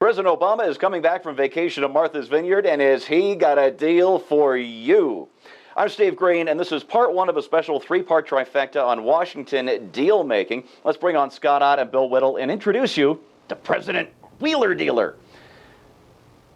President Obama is coming back from vacation to Martha's Vineyard, and has he got a deal for you? I'm Steve Green, and this is part one of a special three-part trifecta on Washington deal-making. Let's bring on Scott Ott and Bill Whittle and introduce you to President Wheeler Dealer.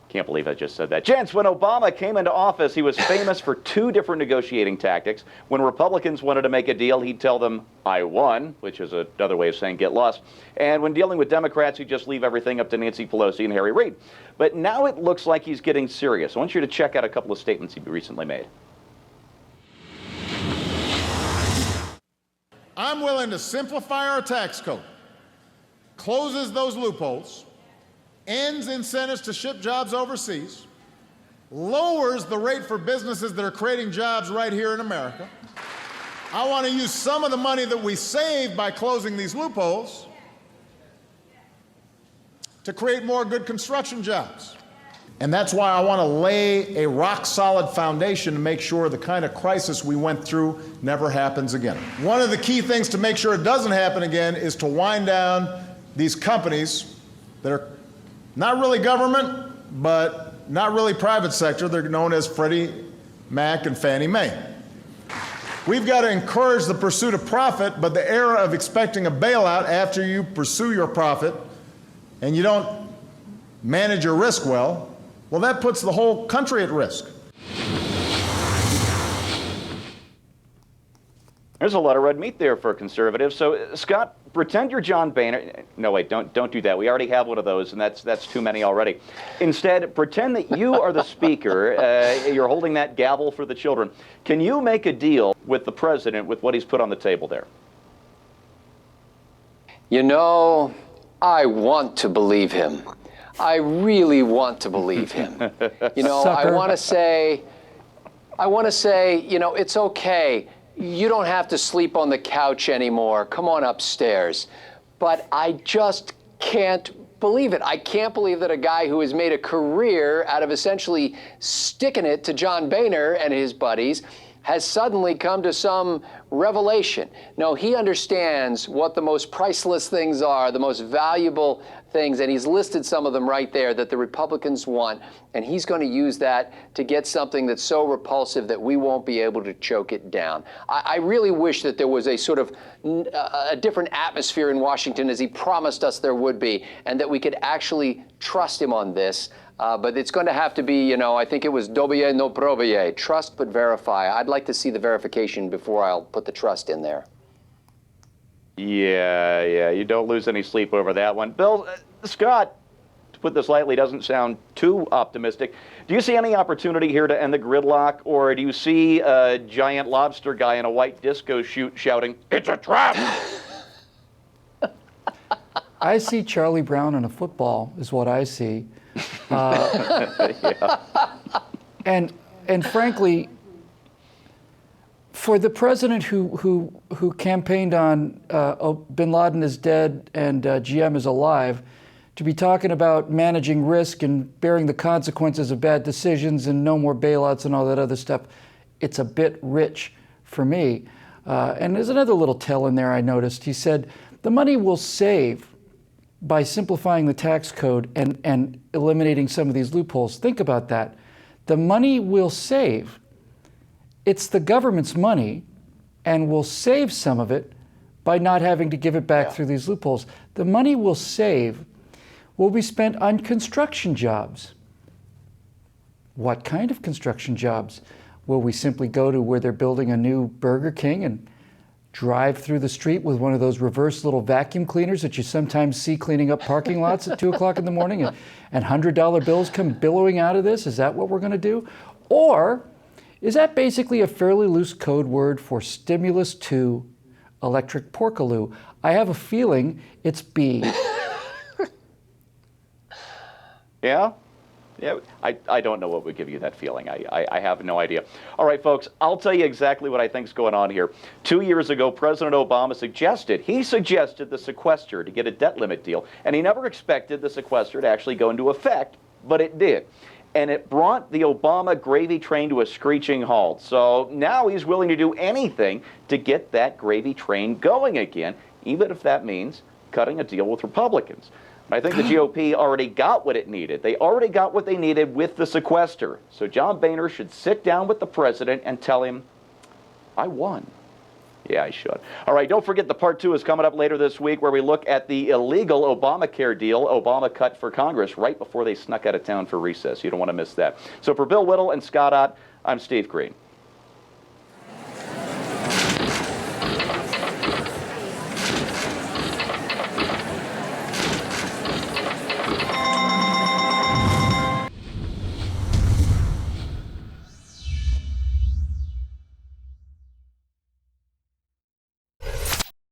Can't believe I just said that. Gents, when Obama came into office, he was famous for two different negotiating tactics. When Republicans wanted to make a deal, he'd tell them, I won, which is another way of saying get lost. And when dealing with Democrats, he'd just leave everything up to Nancy Pelosi and Harry Reid. But now it looks like he's getting serious. I want you to check out a couple of statements he recently made. I'm willing to simplify our tax code, closes those loopholes, ends incentives to ship jobs overseas, lowers the rate for businesses that are creating jobs right here in America. I want to use some of the money that we save by closing these loopholes to create more good construction jobs. And that's why I want to lay a rock-solid foundation to make sure the kind of crisis we went through never happens again. One of the key things to make sure it doesn't happen again is to wind down these companies that are not really government, but not really private sector. They're known as Freddie Mac and Fannie Mae. We've got to encourage the pursuit of profit, but the era of expecting a bailout after you pursue your profit and you don't manage your risk well, that puts the whole country at risk. There's a lot of red meat there for conservatives. So, Scott, pretend you're John Boehner. No, wait, don't do that. We already have one of those, and that's too many already. Instead, pretend that you are the speaker. You're holding that gavel for the children. Can you make a deal with the president with what he's put on the table there? You know, I want to believe him. I really want to believe him. You know, Sucker. I want to say, you know, it's okay. You don't have to sleep on the couch anymore. Come on upstairs. But I just can't believe it. I can't believe that a guy who has made a career out of essentially sticking it to John Boehner and his buddies has suddenly come to some revelation. No, he understands what the most priceless things are, the most valuable things, and he's listed some of them right there that the Republicans want, and he's going to use that to get something that's so repulsive that we won't be able to choke it down. I really wish that there was a sort of a different atmosphere in Washington, as he promised us there would be, and that we could actually trust him on this. But it's going to have to be, you know, I think it was dobie no probie, trust but verify. I'd like to see the verification before I'll put the trust in there. Yeah, you don't lose any sleep over that one. Bill, Scott, to put this lightly, doesn't sound too optimistic. Do you see any opportunity here to end the gridlock, or do you see a giant lobster guy in a white disco suit shouting, "It's a trap"? I see Charlie Brown in a football, is what I see. Yeah. And frankly, for the president who campaigned on Bin Laden is dead and GM is alive, to be talking about managing risk and bearing the consequences of bad decisions and no more bailouts and all that other stuff, it's a bit rich for me. And there's another little tell in there I noticed. He said, the money we'll save by simplifying the tax code and eliminating some of these loopholes. Think about that. The money we'll save, it's the government's money, and we'll save some of it by not having to give it back through these loopholes. The money we'll save will be spent on construction jobs. What kind of construction jobs? Will we simply go to where they're building a new Burger King and drive through the street with one of those reverse little vacuum cleaners that you sometimes see cleaning up parking lots at 2 o'clock in the morning and $100 bills come billowing out of this? Is that what we're going to do? Or is that basically a fairly loose code word for stimulus to electric porkaloo? I have a feeling it's B. Yeah? Yeah, I don't know what would give you that feeling. I have no idea. All right, folks, I'll tell you exactly what I think is going on here. 2 years ago, President Obama suggested the sequester to get a debt limit deal, and he never expected the sequester to actually go into effect, but it did. And it brought the Obama gravy train to a screeching halt. So now he's willing to do anything to get that gravy train going again, even if that means cutting a deal with Republicans. I think the GOP already got what it needed. They already got what they needed with the sequester. So John Boehner should sit down with the president and tell him, I won. Yeah, I should. All right, don't forget the part 2 is coming up later this week, where we look at the illegal Obamacare deal Obama cut for Congress right before they snuck out of town for recess. You don't want to miss that. So for Bill Whittle and Scott Ott, I'm Steve Green.